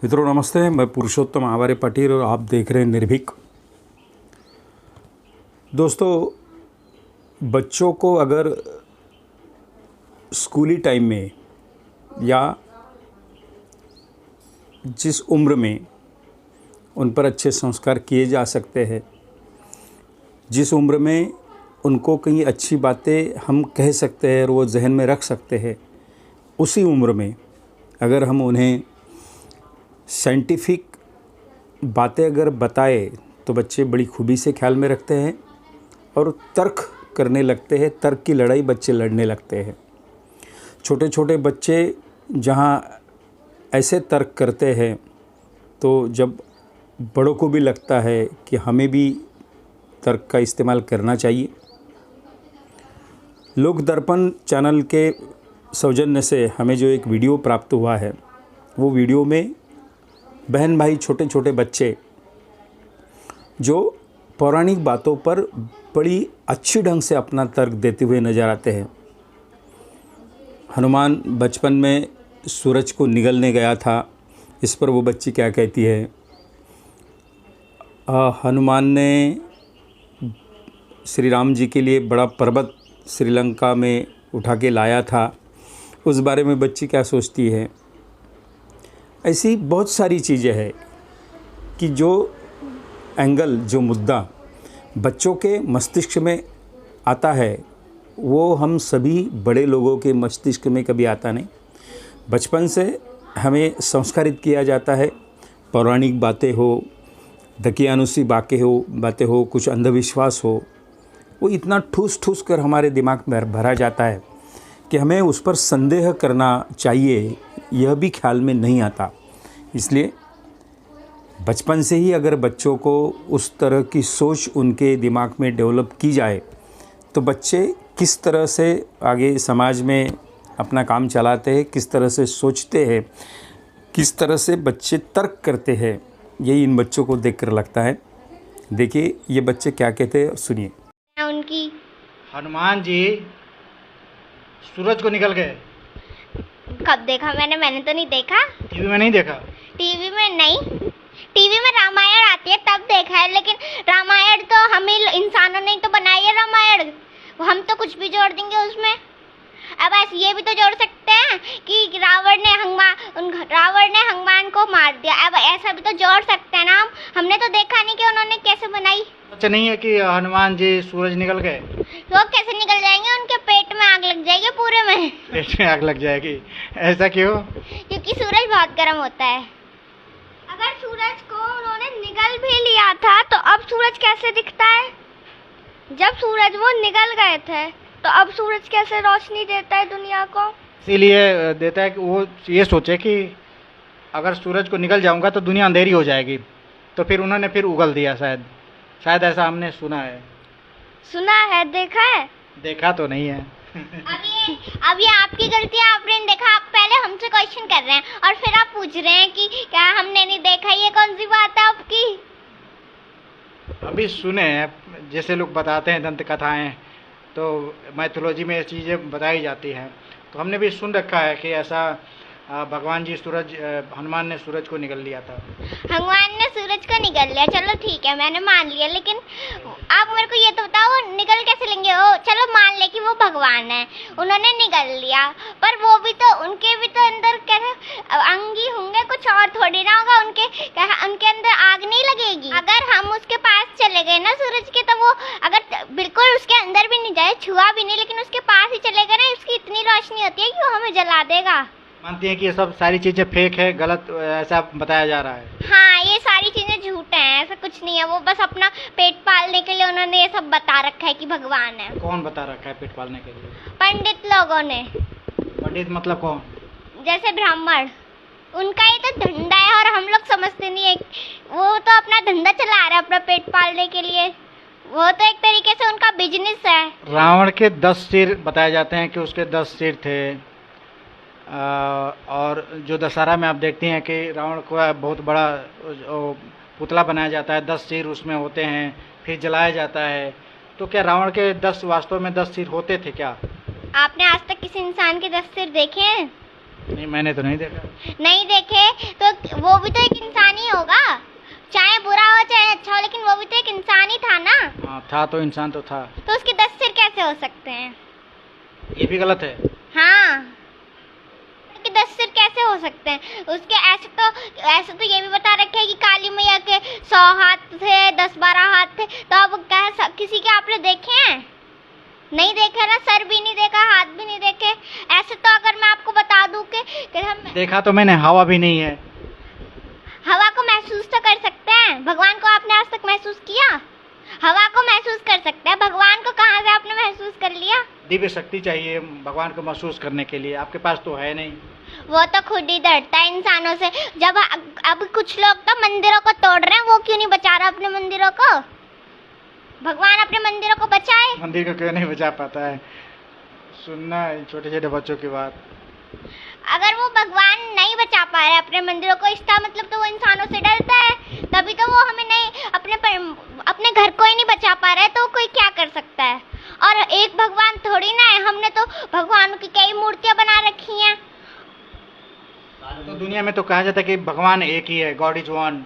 मित्रों नमस्ते, मैं पुरुषोत्तम आवारे पाटिल और आप देख रहे हैं निर्भीक। दोस्तों, बच्चों को अगर स्कूली टाइम में या जिस उम्र में उन पर अच्छे संस्कार किए जा सकते हैं, जिस उम्र में उनको कई अच्छी बातें हम कह सकते हैं और वो जहन में रख सकते हैं, उसी उम्र में अगर हम उन्हें साइंटिफिक बातें अगर बताए तो बच्चे बड़ी खूबी से ख्याल में रखते हैं और तर्क करने लगते हैं। तर्क की लड़ाई बच्चे लड़ने लगते हैं। छोटे छोटे बच्चे जहाँ ऐसे तर्क करते हैं तो जब बड़ों को भी लगता है कि हमें भी तर्क का इस्तेमाल करना चाहिए। लोक दर्पण चैनल के सौजन्य से हमें जो एक वीडियो प्राप्त हुआ है, वो वीडियो में बहन भाई छोटे छोटे बच्चे जो पौराणिक बातों पर बड़ी अच्छी ढंग से अपना तर्क देते हुए नज़र आते हैं। हनुमान बचपन में सूरज को निगलने गया था, इस पर वो बच्ची क्या कहती है, हनुमान ने श्री राम जी के लिए बड़ा पर्वत श्रीलंका में उठा के लाया था, उस बारे में बच्ची क्या सोचती है। ऐसी बहुत सारी चीज़ें हैं कि जो एंगल, जो मुद्दा बच्चों के मस्तिष्क में आता है, वो हम सभी बड़े लोगों के मस्तिष्क में कभी आता नहीं। बचपन से हमें संस्कारित किया जाता है। पौराणिक बातें हो, दकियानुसी बातें हो, कुछ अंधविश्वास हो, वो इतना ठूस ठूस कर हमारे दिमाग में भरा जाता है कि हमें उस पर संदेह करना चाहिए, यह भी ख्याल में नहीं आता। इसलिए बचपन से ही अगर बच्चों को उस तरह की सोच उनके दिमाग में डेवलप की जाए तो बच्चे किस तरह से आगे समाज में अपना काम चलाते हैं, किस तरह से सोचते हैं, किस तरह से बच्चे तर्क करते हैं, यही इन बच्चों को देखकर लगता है। देखिए ये बच्चे क्या कहते हैं, सुनिए। उनकी हनुमान जी सूरज को निकल गए। कब देखा मैंने तो नहीं देखा। टीवी में नहीं देखा? टीवी में नहीं, टीवी में रामायण आती है तब देखा है, लेकिन रामायण तो हम ही इंसानों ने तो बनाई है रामायण, हम तो कुछ भी जोड़ देंगे उसमें। अब ऐसे ये भी तो जोड़ सकते हैं कि रावण ने हनुमान को मार दिया, अब ऐसा भी तो जोड़ सकते हैं ना। हमने तो देखा नहीं कि उन्होंने कैसे बनाई। अच्छा नहीं है कि हनुमान जी सूरज निकल गए? वो कैसे निकल जाएंगे, उनके पेट में आग लग जाएगी पूरे में। पेट में आग लग जाएगी? ऐसा क्यों? क्योंकि सूरज बहुत गर्म होता है। अगर सूरज को उन्होंने निगल भी लिया था तो अब सूरज कैसे दिखता है? जब सूरज वो निगल गए थे तो अब सूरज कैसे रोशनी देता है दुनिया को? इसीलिए देता है कि वो ये सोचे कि अगर सूरज को निकल जाऊंगा तो दुनिया अंधेरी हो जाएगी, तो फिर उन्होंने फिर उगल दिया। शायद ऐसा हमने सुना है। देखा है? देखा तो नहीं है। अब ये आपकी गलती है, आपने नहीं देखा। आप पहले हमसे क्वेश्चन कर रहे हैं और फिर आप पूछ रहे हैं कि क्या हमने नहीं देखा। ये कौन सी बात है आपकी? अभी सुने हैं, जैसे लोग बताते हैं दंत कथाएं, तो मैथोलॉजी में ये चीज़ें बताई जाती हैं, तो हमने भी सुन रखा है कि ऐसा भगवान जी हनुमान ने सूरज को निगल लिया था। भगवान ने सूरज को निगल लिया, चलो ठीक है, मैंने मान लिया, लेकिन आप मेरे को ये तो बताओ निगल कैसे लेंगे? ओ चलो मान ले कि वो भगवान है, उन्होंने निगल लिया, पर वो भी तो उनके भी तो अंदर कैसे अंग ही होंगे, कुछ और थोड़ी ना होगा। उनके अंदर आग नहीं लगेगी? अगर हम उसके पास चले गए ना सूरज के, तो वो अगर बिल्कुल उसके अंदर भी नहीं जाए, छुआ भी नहीं, लेकिन उसके पास ही चले गए ना, उसकी इतनी रोशनी होती है कि वो हमें जला देगा। मानती हैं कि ये सब सारी चीज़ें फेक है, गलत ऐसा बताया जा रहा है? हाँ, ये सारी चीजें झूठ हैं, ऐसा कुछ नहीं है। वो बस अपना पेट पालने के लिए उन्होंने ये सब बता रखा है कि भगवान है। कौन बता रखा है पेट पालने के लिए? पंडित लोगों ने। पंडित मतलब कौन? जैसे ब्राह्मण, उनका ये तो धंधा है और हम लोग समझते नहीं है। वो तो अपना धंधा चला रहे हैं अपना पेट पालने के लिए, वो तो एक तरीके से उनका बिजनेस है। रावण के 10 सिर बताए जाते हैं कि उसके 10 सिर थे। और जो दशहरा में आप देखती हैं कि रावण को बहुत बड़ा पुतला बनाया जाता है, 10 सिर उसमें होते हैं, फिर जलाया जाता है। तो क्या रावण के 10 वास्तव में 10 सिर होते थे क्या? आपने आज तक किसी इंसान के 10 सिर देखे हैं? नहीं, मैंने तो नहीं देखा। नहीं देखे तो वो भी तो था तो इंसान तो था। तो उसके 10 सिर कैसे हो सकते हैं? ये भी गलत है। हाँ, उसके 10 सिर कैसे हो सकते हैं? उसके ऐसे तो ये भी बता रखे है कि काली मैया के 100 हाथ थे, 10-12 हाथ थे। तो अब क्या किसी के आपने देखे हैं? नहीं देखे ना, सर भी नहीं देखा, हाथ भी नहीं देखे। ऐसे तो अगर मैं आपको बता दूं कि हम देखा तो मैंने, हवा भी नहीं है। हवा को महसूस तो कर सकते हैं। भगवान को आपने आज तक महसूस किया? हवा को महसूस कर सकते हैं, भगवान को कहाँ से आपने महसूस कर लिया? दिव्य शक्ति चाहिए भगवान को महसूस करने के लिए, आपके पास तो है नहीं। वो तो खुद ही डरता है इंसानों से। जब अब कुछ लोग तो मंदिरों को तोड़ रहे हैं, वो क्यों नहीं बचा रहा अपने मंदिरों को? भगवान अपने मंदिरों को बचाए। मंदिर को क्यों नहीं बचा पाता है? सुनना छोटे छोटे बच्चों की बात। अगर वो भगवान नहीं बचा पा रहे अपने मंदिरों को, इसका मतलब तो वो इंसानों से डरता है। तभी तो वो हमें नहीं अपने घर को ही नहीं बचा पा रहा है, तो कोई क्या कर सकता है? और एक भगवान थोड़ी ना है, हमने तो भगवान की कई मूर्तियां बना रखी हैं। तो दुनिया में तो कहा जाता है कि भगवान एक ही है, गॉड इज वन।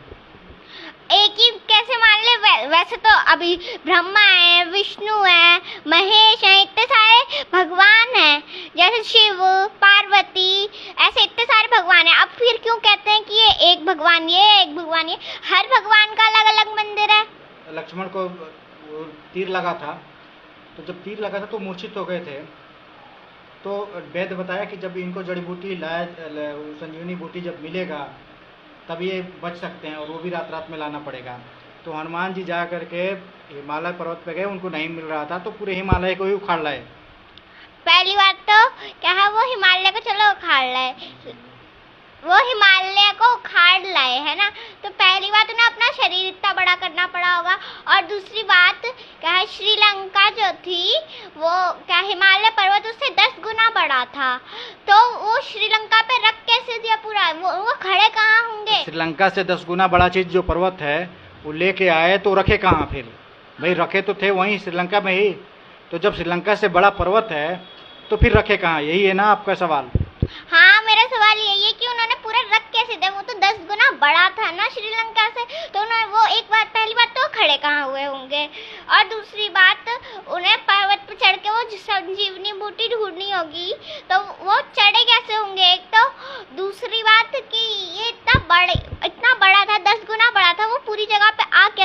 एक ही कैसे मान ले? वैसे तो अभी ब्रह्मा है, विष्णु है, महेश है, इतने सारे भगवान हैं। जैसे शिव, पार्वती, ऐसे इतने सारे भगवान हैं। अब फिर क्यों कहते हैं कि ये एक भगवान, ये एक भगवान? ये हर भगवान का अलग अलग मंदिर है। लक्ष्मण को वो तीर लगा था, तो जब तीर लगा था तो मूर्छित हो गए थे। तो वैद्य बताया कि जब इनको जड़ी बूटी संजीवनी बूटी जब मिलेगा तब ये बच सकते हैं, और वो भी रात रात में लाना पड़ेगा। तो हनुमान जी जा करके हिमालय पर्वत पे गए, उनको नहीं मिल रहा था, तो पूरे हिमालय को ही उखाड़ लाए। पहली बात तो क्या है, वो हिमालय को चलो उखाड़ लाए, वो हिमालय को उखाड़ लाए, है ना? तो पहली बात उन्हें अपना शरीर इतना बड़ा करना पड़ा होगा। और दूसरी बात क्या है, श्रीलंका जो थी वो क्या हिमालय पर्वत उससे 10 गुना बड़ा था। तो वो श्रीलंका पे रख कैसे दिया पूरा? वो खड़े कहाँ होंगे? श्रीलंका से 10 गुना बड़ा चीज जो पर्वत है वो लेके आए, तो रखे कहाँ फिर? भाई रखे तो थे वहीं श्रीलंका में ही। तो जब श्रीलंका से बड़ा पर्वत है तो फिर रखे कहाँ? यही है ना आपका सवाल? हाँ, मेरा सवाल यही है कि उन्होंने पूरा रख कैसे दिया? वो तो 10 गुना बड़ा था ना श्रीलंका से। तो उन्होंने वो एक बात, पहली बात तो खड़े कहाँ हुए होंगे, और दूसरी बात उन्हें पर्वत पर चढ़ के वो संजीवनी बूटी ढूंढनी होगी, तो वो चढ़े कैसे होंगे? एक तो दूसरी बात कि ये इतना बड़ा था, 10 गुना बड़ा था, वो पूरी जगह पे आ